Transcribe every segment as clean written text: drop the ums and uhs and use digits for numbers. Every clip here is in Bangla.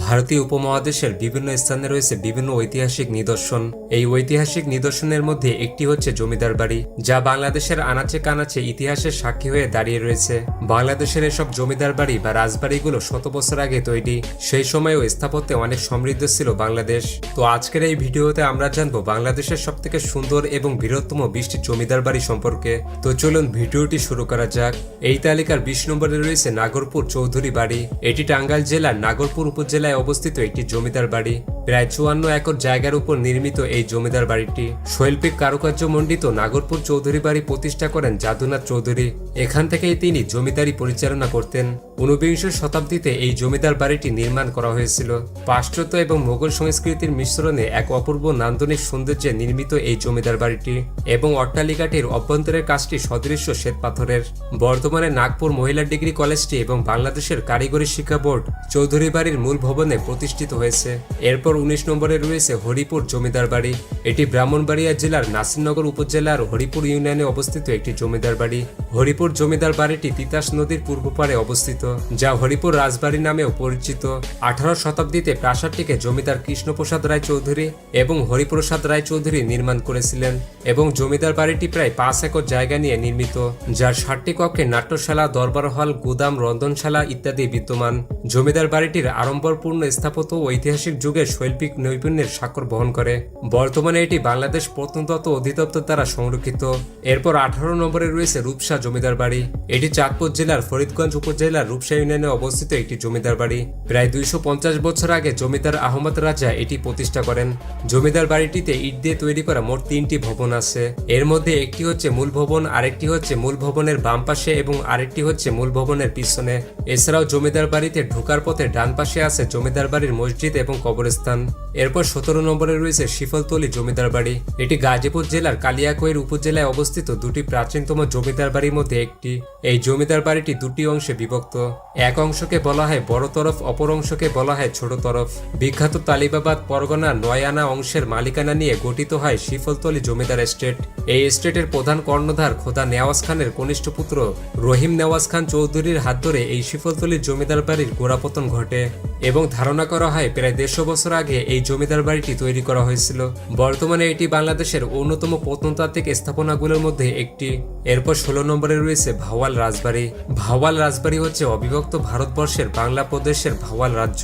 ভারতীয় উপমহাদেশের বিভিন্ন স্থানে রয়েছে বিভিন্ন ঐতিহাসিক নিদর্শন। এই ঐতিহাসিক নিদর্শনের মধ্যে একটি হচ্ছে জমিদার বাড়ি, যা বাংলাদেশের আনাচে কানাচে ইতিহাসের সাক্ষী হয়ে দাঁড়িয়ে রয়েছে। বাংলাদেশের এসব জমিদার বাড়ি বা রাজবাড়িগুলো শত বছর আগে তৈরি। সেই সময়ও স্থাপত্যে অনেক সমৃদ্ধ ছিল বাংলাদেশ। তো আজকের এই ভিডিওতে আমরা জানবো বাংলাদেশের সবথেকে সুন্দর এবং বৃহত্তম 20টি জমিদার বাড়ি সম্পর্কে। তো চলুন ভিডিওটি শুরু করা যাক। এই তালিকার 20 নম্বরে রয়েছে নাগরপুর চৌধুরী বাড়ি। এটি টাঙ্গাইল জেলার নাগরপুর উপজেলায় অবস্থিত একটি জমিদার বাড়ি। প্রায় 54 একর জায়গার উপর নির্মিত এই জমিদার বাড়িটি শৈল্পিক কারুকার্য মণ্ডিত নাগরপুর চৌধুরী বাড়ি প্রতিষ্ঠা করেন যাদুনাথ চৌধুরী। এখান থেকেই তিনি জমিদারি পরিচালনা করতেন। 19বিংশ শতাব্দীতে এই জমিদার বাড়িটি নির্মাণ করা হয়েছিল। পাশ্চাত্য এবং মোগল সংস্কৃতির মিশ্রণে এক অপূর্ব নান্দনিক সৌন্দর্যে নির্মিত এই জমিদার বাড়িটি এবং অট্টালিকাটির অভ্যন্তরের কাজটি সদৃশ্য শ্বেতপাথরের। বর্তমানে নাগপুর মহিলা ডিগ্রি কলেজটি এবং বাংলাদেশের কারিগরি শিক্ষা বোর্ড চৌধুরী বাড়ির মূল ভবনে প্রতিষ্ঠিত হয়েছে। এরপর 19 নম্বরে রয়েছে হরিপুর জমিদার বাড়ি। এটি ব্রাহ্মণবাড়িয়া জেলার নাসিরনগর উপজেলার হরিপুর ইউনিয়নে অবস্থিত একটি জমিদার বাড়ি। হরিপুর জমিদার বাড়িটি তিতাস নদীর পূর্ব পারে অবস্থিত, যা হরিপুর রাজবাড়ি নামেও পরিচিত। 18 শতাব্দীতে প্রাসাদটিকে জমিদার কৃষ্ণপ্রসাদ রায় চৌধুরী এবং হরিপ্রসাদ রায় চৌধুরী নির্মাণ করেছিলেন এবং জমিদার বাড়িটি প্রায় 5 একর জায়গা নিয়ে নির্মিত, যার 7টি কক্ষে নাট্যশালা, দরবার হল, গুদাম, রন্ধনশালা ইত্যাদি বিদ্যমান। জমিদার বাড়িটির আড়ম্বরপূর্ণ স্থাপত্য ও ঐতিহাসিক যুগের শৈল্পিক নৈপুণ্যের স্বাক্ষর বহন করে। বর্তমানে এটি বাংলাদেশ প্রত্নতত্ত্ব অধিদপ্তর দ্বারা সংরক্ষিত। এরপর 18 নম্বরে রয়েছে রূপসা জমিদার বাড়ি। এটি চাঁদপুর জেলার ফরিদগঞ্জ উপজেলার রূপসা ইউনিয়নে অবস্থিত একটি জমিদার বাড়ি। প্রায় 250 বছর আগে জমিদার আহমদ রাজা এটি প্রতিষ্ঠা করেন। জমিদার বাড়িটিতে ইট দিয়ে তৈরি করা মোট 3টি ভবন আছে। এর মধ্যে একটি হচ্ছে মূল ভবন, আরেকটি হচ্ছে মূল ভবনের বাম পাশে এবং আরেকটি হচ্ছে মূল ভবনের পিছনে। এছাড়াও জমিদার বাড়িতে ঢোকার পথে ডান পাশে আছে জমিদার বাড়ির মসজিদ এবং কবরস্থান। এরপর 17 নম্বরে রয়েছে শিফলতলী জমিদার বাড়ি। এটি গাজীপুর জেলার কালিয়াকৈর উপজেলায় অবস্থিত দুটি প্রাচীনতম জমিদার বাড়ির মধ্যে একটি। এই জমিদার বাড়িটি দুটি অংশে বিভক্ত। এক অংশকে বলা হয় বড় তরফ, অপর অংশকে বলা হয় ছোট তরফ। বিখ্যাত তালিবাবাদ পরগনার 9 আনা অংশের মালিকানা নিয়ে গঠিত হয় শিফলতলী জমিদার এস্টেট। এই এস্টেটের প্রধান কর্ণধার খোদা নেওয়াজ খানের কনিষ্ঠ পুত্র রহিম নেওয়াজ খান চৌধুরীর হাত ধরে এই শিফলতলীর জমিদার বাড়ির গোড়াপতন ঘটে এবং ধারণা করা হয় প্রায় 150 বছর আগে এই জমিদার বাড়িটি তৈরি করা হয়েছিল। বর্তমানে এটি বাংলাদেশের অন্যতম প্রত্নতাত্ত্বিক স্থাপনাগুলোর মধ্যে একটি। এরপর 16 নম্বরে রয়েছে ভাওয়াল রাজবাড়ি। ভাওয়াল রাজবাড়ি হচ্ছে অবিভক্ত ভারতবর্ষের বাংলা প্রদেশের ভাওয়াল রাজ্য।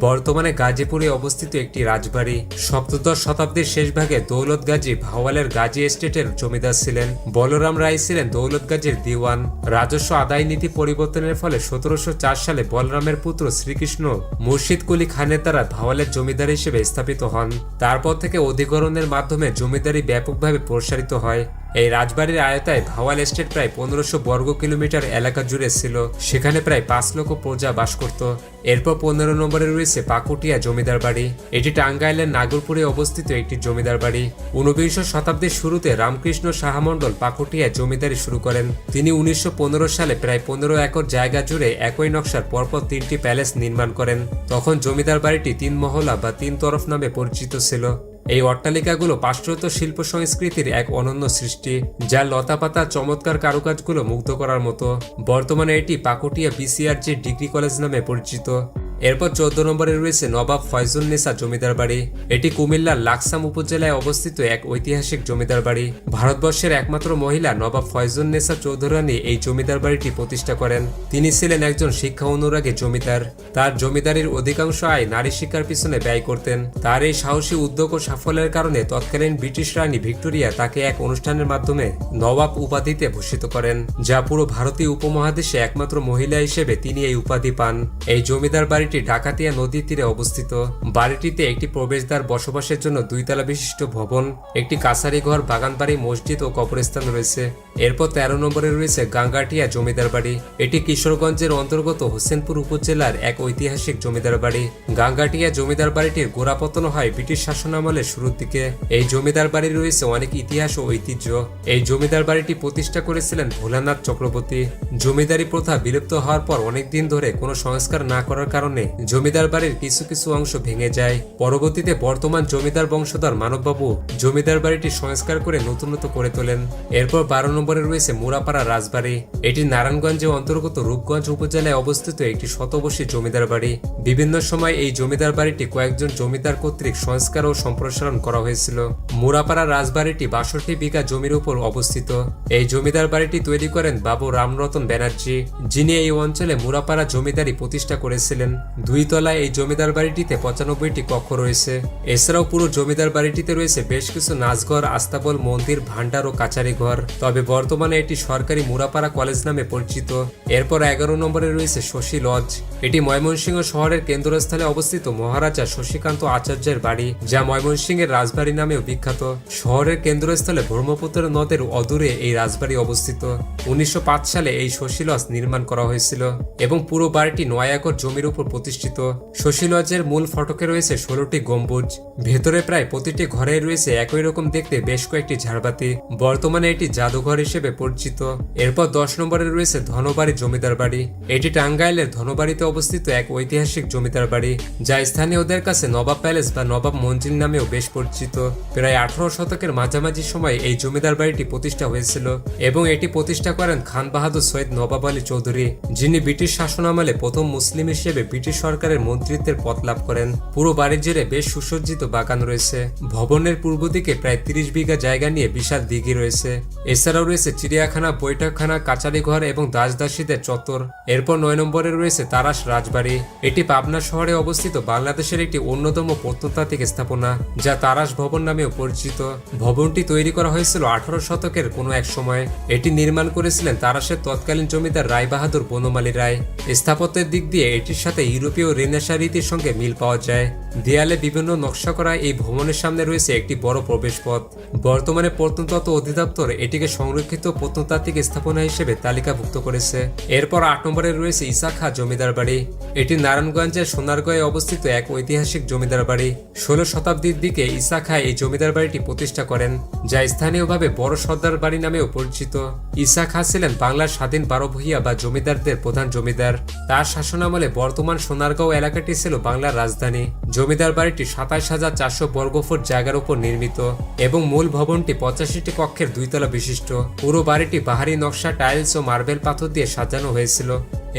বর্তমানে গাজীপুরে অবস্থিত একটি রাজবাড়ি। সপ্তদশ শতাব্দীর শেষ ভাগে দৌলত গাজী ভাওয়ালের গাজী এস্টেটের জমিদার ছিলেন। বলরাম রায় ছিলেন দৌলত গাজীর দিওয়ান। রাজস্ব আদায় নীতি পরিবর্তনের ফলে 1704 সালে বলরামের পুত্র শ্রীকৃষ্ণ মুর্শিদ কুলি খানের দ্বারা ভাওয়ালের জমিদার হিসেবে স্থাপিত হন। তারপর থেকে অধিগ্রহণের মাধ্যমে জমিদারি ব্যাপকভাবে প্রসারিত হয়। এই রাজবাড়ির আয়তায় ভাওয়াল এস্টেট প্রায় 1500 বর্গ কিলোমিটার এলাকা জুড়ে ছিল। সেখানে প্রায় 5 লক্ষ প্রজা বাস করত। এরপর 15 নম্বরে রয়েছে পাকুটিয়া জমিদার বাড়ি। এটি টাঙ্গাইলের নাগরপুরে অবস্থিত একটি জমিদার বাড়ি। 19বিংশ শতাব্দীর শুরুতে রামকৃষ্ণ সাহামণ্ডল পাকুটিয়ায় জমিদারি শুরু করেন। তিনি 1915 সালে প্রায় 15 একর জায়গা জুড়ে একই নকশার পরপর 3টি প্যালেস নির্মাণ করেন। তখন জমিদার বাড়িটি 3 মহলা বা 3 তরফ নামে পরিচিত ছিল। এই অট্টালিকাগুলো পাশ্চাত্য শিল্প সংস্কৃতির এক অনন্য সৃষ্টি, যার লতাপাতা চমৎকার কারুকাজগুলো মুগ্ধ করার মতো। বর্তমানে এটি পাকুটিয়া বিসিআরজি ডিগ্রি কলেজ নামে পরিচিত। এরপর 14 নম্বরে রয়েছে নবাব ফয়জুন্নেসা জমিদার বাড়ি। এটি কুমিল্লার লাকসাম উপজেলায় অবস্থিত এক ঐতিহাসিক জমিদার বাড়ি। ভারতবর্ষের একমাত্র মহিলা নবাব ফয়জুন্নেসা চৌধুরানী এই জমিদার বাড়িটি প্রতিষ্ঠা করেন। তিনি ছিলেন একজন শিক্ষা অনুরাগী জমিদার। তার জমিদারির অধিকাংশ আয় নারী শিক্ষার পিছনে ব্যয় করতেন। তার এই সাহসী উদ্যোগ ও সাফল্যের কারণে তৎকালীন ব্রিটিশ রানী ভিক্টোরিয়া তাকে এক অনুষ্ঠানের মাধ্যমে নবাব উপাধিতে ভূষিত করেন, যা পুরো ভারতীয় উপমহাদেশে একমাত্র মহিলা হিসেবে তিনি এই উপাধি পান। এই জমিদার বাড়ি ডাকাতিয়া নদীর তীরে অবস্থিত। বাড়িটিতে একটি প্রবেশদ্বার, বসবাসের জন্য 2 তলা বিশিষ্ট ভবন, একটি কাছারি ঘর, বাগানবাড়ি, মসজিদ ও কবরস্থান রয়েছে। এরপর 13 নম্বরে রয়েছে গাঙ্গাটিয়া জমিদার বাড়ি। এটি কিশোরগঞ্জের অন্তর্গত হোসেনপুর উপজেলার এক ঐতিহাসিক জমিদার বাড়ি। গাঙ্গাটিয়া জমিদার বাড়িটির গোড়াপতন হয় ব্রিটিশ শাসনামলের শুরুর দিকে। এই জমিদার বাড়ি রয়েছে অনেক ইতিহাস ও ঐতিহ্য। এই জমিদার বাড়িটি প্রতিষ্ঠা করেছিলেন ভোলানাথ চক্রবর্তী। জমিদারি প্রথা বিলুপ্ত হওয়ার পর অনেকদিন ধরে কোনো সংস্কার না করার কারণে কারণে জমিদার বাড়ির কিছু কিছু অংশ ভেঙে যায়। পরবর্তীতে বর্তমান জমিদার বংশধর মানববাবু জমিদার বাড়িটি সংস্কার করে নতুনত করে তোলেন। এরপর 12 নম্বরে রয়েছে মুরাপাড়া রাজবাড়ি। এটি নারায়ণগঞ্জের অন্তর্গত রূপগঞ্জ উপজেলায় অবস্থিত একটি শতবর্ষী জমিদার বাড়ি। বিভিন্ন সময় এই জমিদার বাড়িটি কয়েকজন জমিদার কর্তৃক সংস্কার ও সম্প্রসারণ করা হয়েছিল। মুরাপাড়া রাজবাড়িটি 62 বিঘা জমির উপর অবস্থিত। এই জমিদার বাড়িটি তৈরি করেন বাবু রামরতন ব্যানার্জি, যিনি এই অঞ্চলে মুরাপাড়া জমিদারি প্রতিষ্ঠা করেছিলেন। 2 তলায় এই জমিদার বাড়িটিতে 95টি কক্ষ রয়েছে। এছাড়াও পুরো জমিদার বাড়িটিতে রয়েছে বেশ কিছু নাচঘর, আস্তাবল, মন্দির, ভান্ডার ও কাচারি ঘর। তবে বর্তমানে এটি সরকারি মুরাপাড়া কলেজ নামে পরিচিত। এরপর 11 নম্বরে রয়েছে শশী লজ। এটি ময়মনসিংহ শহরের কেন্দ্রস্থলে অবস্থিত মহারাজা শশীকান্ত আচার্যের বাড়ি, যা ময়মনসিংহের রাজবাড়ি নামেও বিখ্যাত। শহরের কেন্দ্রস্থলে ব্রহ্মপুত্র নদের অদূরে এই রাজবাড়ি অবস্থিত। 1905 সালে এই শশী লজ নির্মাণ করা হয়েছিল এবং পুরো বাড়িটি 9 একর জমির উপর প্রতিষ্ঠিত। শশী লজের মূল ফটকে রয়েছে 16টি গম্বুজ। ভেতরে প্রায় প্রতিটি ঘরে রয়েছে একই রকম দেখতে বেশ কয়েকটি ঝাড়বাতি। বর্তমানে এটি জাদুঘর হিসেবে পরিচিত। এরপর 10 নম্বরে রয়েছে ধনবাড়ি জমিদার বাড়ি। এটি টাঙ্গাইলের ধনবাড়িতে অবস্থিত এক ঐতিহাসিক জমিদার বাড়ি, যা স্থানীয়দের কাছে নবাব প্যালেস বা নবাব মঞ্জিল নামেও বেশ পরিচিত। প্রায় 18 শতকের মাঝামাঝি সময় এই জমিদার বাড়িটি প্রতিষ্ঠা হয়েছিল এবং এটি প্রতিষ্ঠা করেন খান বাহাদুর সৈয়দ নবাব আলী চৌধুরী, যিনি ব্রিটিশ শাসনামলে প্রথম মুসলিম হিসেবে ব্রিটিশ সরকারের মন্ত্রিত্বের পদ লাভ করেন। পুরো বাড়ির জুড়ে বেশ সুসজ্জিত বাগান রয়েছে। ভবনের পূর্ব দিকে প্রায় 30 বিঘা জায়গা নিয়ে বিশাল দিঘি রয়েছে। এছাড়াও রয়েছে চিড়িয়াখানা, বৈঠকখানা, কাচারি ঘর এবং দাসদাসীদের চত্বর। এরপর 9 নম্বরে রয়েছে তারাস রাজবাড়ি। এটি পাবনা শহরে অবস্থিত বাংলাদেশের একটি অন্যতম প্রত্নতাত্ত্বিক স্থাপনা, যা তারাস ভবন নামেও পরিচিত। ভবনটি তৈরি করা হয়েছিল 18 শতকের কোনো এক সময়। এটি নির্মাণ করেছিলেন তারাসের তৎকালীন জমিদার রায় বাহাদুর বনমালী রায়। স্থাপত্যের দিক দিয়ে এটির সাথে ইউরোপীয় রেনেসাঁ রীতির সঙ্গে মিল পাওয়া যায়। দেয়ালে বিভিন্ন নকশা করা এই ভবনের সামনে রয়েছে একটি বড় প্রবেশপথ। বর্তমানে প্রত্নতত্ত্ব অধিদপ্তর এটিকে সংরক্ষিত প্রত্নতাত্ত্বিক স্থাপনা হিসেবে তালিকাভুক্ত করেছে। এরপর 8 নম্বরে রয়েছে ইসা খাঁ জমিদার বাড়ি। এটি নারায়ণগঞ্জের সোনারগাঁয়ে অবস্থিত এক ঐতিহাসিক জমিদার বাড়ি। 16 শতাব্দীর দিকে ইসা খাঁ এই জমিদার বাড়িটি প্রতিষ্ঠা করেন, যা স্থানীয়ভাবে বড় সর্দার বাড়ি নামেও পরিচিত। ইসা খাঁ ছিলেন বাংলার স্বাধীন 12 ভূঁইয়া বা জমিদারদের প্রধান জমিদার। তার শাসনামলে বর্তমান সোনারগাঁও এলাকাটি ছিল বাংলার রাজধানী। জমিদার বাড়িটি 27,400 বর্গফুট জায়গার উপর নির্মিত এবং মূল ভবনটি 85টি কক্ষের 2 তলা বিশিষ্ট। পুরো বাড়িটি বাহারি নকশা, টাইলস ও মার্বেল পাথর দিয়ে সাজানো হয়েছিল।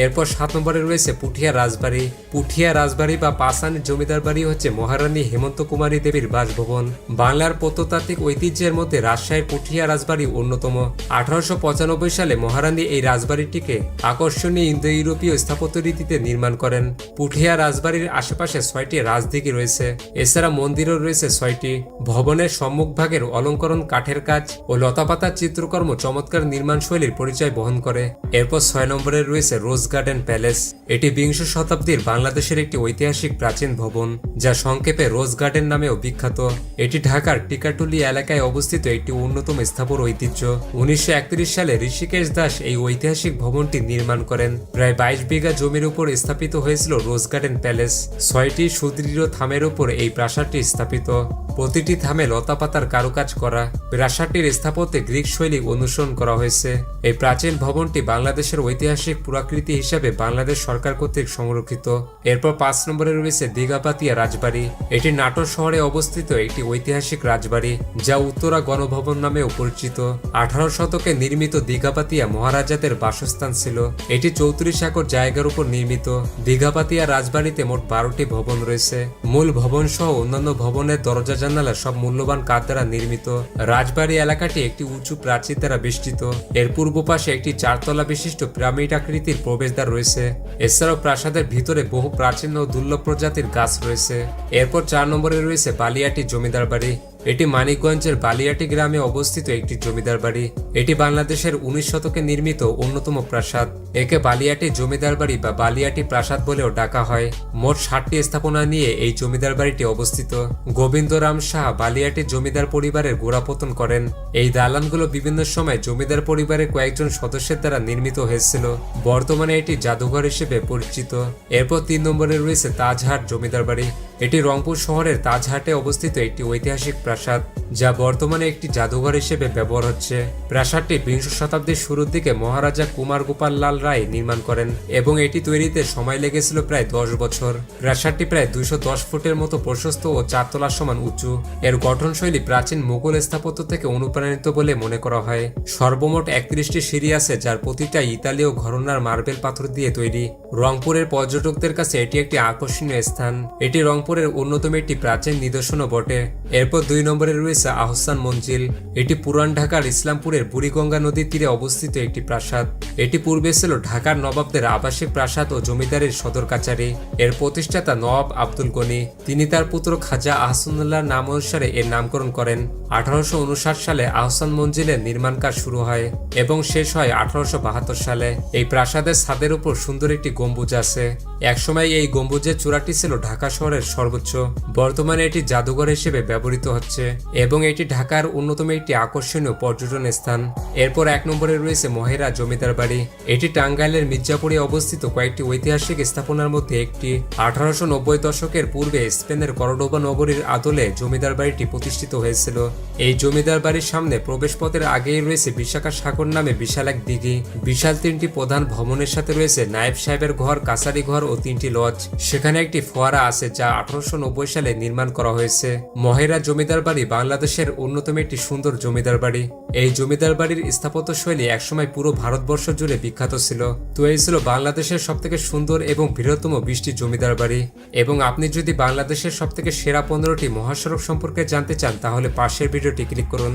এরপর 7 নম্বরে রয়েছে পুঠিয়া রাজবাড়ি। পুঠিয়া রাজবাড়ি বা পাসানির জমিদার বাড়ি হচ্ছে মহারানী হেমন্ত কুমারী দেবীর বাসভবন। বাংলার প্রত্নতাত্ত্বিক ঐতিহ্যের মধ্যে রাজশাহীর পুঠিয়া রাজবাড়ি অন্যতম। 1895 সালে মহারানী এই রাজবাড়িটিকে আকর্ষণীয় ইন্দো ইউরোপীয় স্থাপত্য রীতিতে নির্মাণ করেন। পুঠিয়া রাজবাড়ির আশেপাশে 6টি রাজদিঘি রয়েছে। এছাড়া মন্দিরও রয়েছে 6টি। ভবনের সম্মুখভাগের অলঙ্করণ, কাঠের কাজ ও লতাপাতার চিত্রকর্ম চমৎকার নির্মাণ শৈলীর পরিচয় বহন করে। এরপর 6 নম্বরে রয়েছে রোজ গার্ডেন প্যালেস। এটি 20 শতাব্দীর বাংলাদেশের একটি ঐতিহাসিক প্রাচীন ভবন, যা সংক্ষেপে রোজ গার্ডেন নামেও বিখ্যাত। এটি ঢাকার টিকাটুলি এলাকায় অবস্থিত একটি অন্যতম স্থাপত্য ঐতিহ্য। 1931 সালে ঋষিকেশ দাস এই ঐতিহাসিক ভবনটি নির্মাণ করেন। প্রায় 22 বিঘা জমির উপর স্থাপিত হয়েছিল রোজ গার্ডেন প্যালেস। 6টি সুদৃঢ় থামের উপর এই প্রাসাদটি স্থাপিত। প্রতিটি থামে লতাপাতার কারুকাজ করা। প্রাসাদটির স্থাপত্যে গ্রিক শৈলী অনুসরণ করা হয়েছে। এই প্রাচীন ভবনটি বাংলাদেশের ঐতিহাসিক পুরাকৃতি হিসাবে বাংলাদেশ সরকার কর্তৃক সংরক্ষিত। এরপর 5 নম্বরে রয়েছে দীঘাপাতিয়া রাজবাড়ি। এটি নাটোর শহরে অবস্থিত একটি ঐতিহাসিক রাজবাড়ি, যা উত্তরা গণভবন নামেও পরিচিত। 18 শতকে নির্মিত দীঘাপাতিয়া মহারাজাদের বাসস্থান ছিল। এটি 34 একর জায়গার উপর নির্মিত। দীঘাপাতিয়া রাজবাড়িতে মোট 12টি ভবন রয়েছে। মূল ভবন সহ অন্যান্য ভবনের দরজা জানালা সব মূল্যবান কাঠ দ্বারা নির্মিত। রাজবাড়ি এলাকাটি একটি উঁচু প্রাচীর দ্বারা বেষ্টিত। এর পূর্ব পাশে একটি 4 তলা বিশিষ্ট পিরামিড আকৃতির প্রবেশদ্বার রয়েছে। এছাড়াও প্রাসাদের ভিতরে বহু প্রাচীন ও দুর্লভ প্রজাতির গাছ রয়েছে। এরপর 4 নম্বরে রয়েছে বালিয়াটি জমিদার বাড়ি। এটি মানিকগঞ্জের বালিয়াটি গ্রামে অবস্থিত একটি জমিদার বাড়ি। এটি বাংলাদেশের 19 শতকে নির্মিত অন্যতম প্রাসাদ। একে বালিয়াটি জমিদার বাড়ি বা বালিয়াটি প্রাসাদ বলেও ডাকা হয়। মোট 60টি স্থাপনা নিয়ে এই জমিদার বাড়িটি অবস্থিত। গোবিন্দরাম শাহ বালিয়াটি জমিদার পরিবারের গোড়াপতন করেন। এই দালানগুলো বিভিন্ন সময় জমিদার পরিবারের কয়েকজন সদস্যের দ্বারা নির্মিত হয়েছিল। বর্তমানে এটি জাদুঘর হিসেবে পরিচিত। এরপর 3 নম্বরে রয়েছে তাজহাট জমিদার বাড়ি। এটি রংপুর শহরের তাজহাটে অবস্থিত একটি ঐতিহাসিক প্রাসাদ, যা বর্তমানে একটি জাদুঘর হিসেবে ব্যবহার হচ্ছে। প্রাসাদটি বিংশ শতাব্দীর শুরুর দিকে মহারাজা কুমার গোপাল লাল রায় নির্মাণ করেন এবং এটি তৈরিতে সময় লেগেছিল প্রায় 10 বছর। প্রাসাদটি প্রায় 210 ফুটের মতো প্রশস্ত ও 4 তলার সমান উঁচু। এর গঠনশৈলী প্রাচীন মুঘল স্থাপত্য থেকে অনুপ্রাণিত বলে মনে করা হয়। সর্বমোট 31টি সিঁড়ি আছে, যার প্রতিটা ইতালীয় ঘরানার মার্বেল পাথর দিয়ে তৈরি। রংপুরের পর্যটকদের কাছে এটি একটি আকর্ষণীয় স্থান। এটি রংপুরের অন্যতম একটি প্রাচীন নিদর্শনও বটে। এরপর 2 নম্বরে রয়েছে আহসান মঞ্জিল। এটি পুরান ঢাকার ইসলামপুরের বুড়িগঙ্গা নদীর তীরে অবস্থিত একটি প্রাসাদ। এটি পূর্বে ছিল ঢাকার নবাবদের আবাসিক প্রাসাদ ও জমিদারের সদর কাচারি। এর প্রতিষ্ঠাতা নওয়াব আব্দুল গনি। তিনি তার পুত্র খাজা আহসানুল্লাহর নাম অনুসারে এর নামকরণ করেন। 1859 সালে আহসান মঞ্জিলের নির্মাণ কাজ শুরু হয় এবং শেষ হয় 1872 সালে। এই প্রাসাদের ছাদের উপর সুন্দর একটি গম্বুজ আছে। একসময় এই গম্বুজের চূড়াটি ছিল ঢাকা শহরের সর্বোচ্চ। বর্তমানে এটি জাদুঘর হিসেবে ব্যবহৃত হচ্ছে এবং এটি ঢাকার অন্যতম একটি আকর্ষণীয় পর্যটন স্থান। এরপর 1 নম্বরে রয়েছে মহেরা জমিদার বাড়ি। এটি টাঙ্গাইলের মির্জাপুরে অবস্থিত কয়েকটি ঐতিহাসিক স্থাপনার মধ্যে একটি। 1890 দশকের পূর্বে স্পেনের করডোবা নগরীর আদলে জমিদার বাড়িটি প্রতিষ্ঠিত হয়েছিল। এই জমিদার বাড়ির সামনে প্রবেশপথের আগেই রয়েছে বিশাখা সাগর নামে বিশাল এক দিঘি। বিশাল 3টি প্রধান ভবনের সাথে রয়েছে নায়েব সাহেবের ঘর, কাছারি ঘর ও 3টি লজ। সেখানে একটি ফোয়ারা আছে, যা 1890 সালে নির্মাণ করা হয়েছে। মহেরা জমিদার বাড়ি বাংলাদেশের অন্যতম একটি সুন্দর জমিদার বাড়ি। এই জমিদার বাড়ির স্থাপত্য শৈলী একসময় পুরো ভারতবর্ষ জুড়ে বিখ্যাত ছিল। তো এই ছিল বাংলাদেশের সবথেকে সুন্দর এবং বৃহত্তম 20টি জমিদার বাড়ি। এবং আপনি যদি বাংলাদেশের সবথেকে সেরা 15টি মহাসড়ক সম্পর্কে জানতে চান, তাহলে পাশের ভিডিওটি ক্লিক করুন।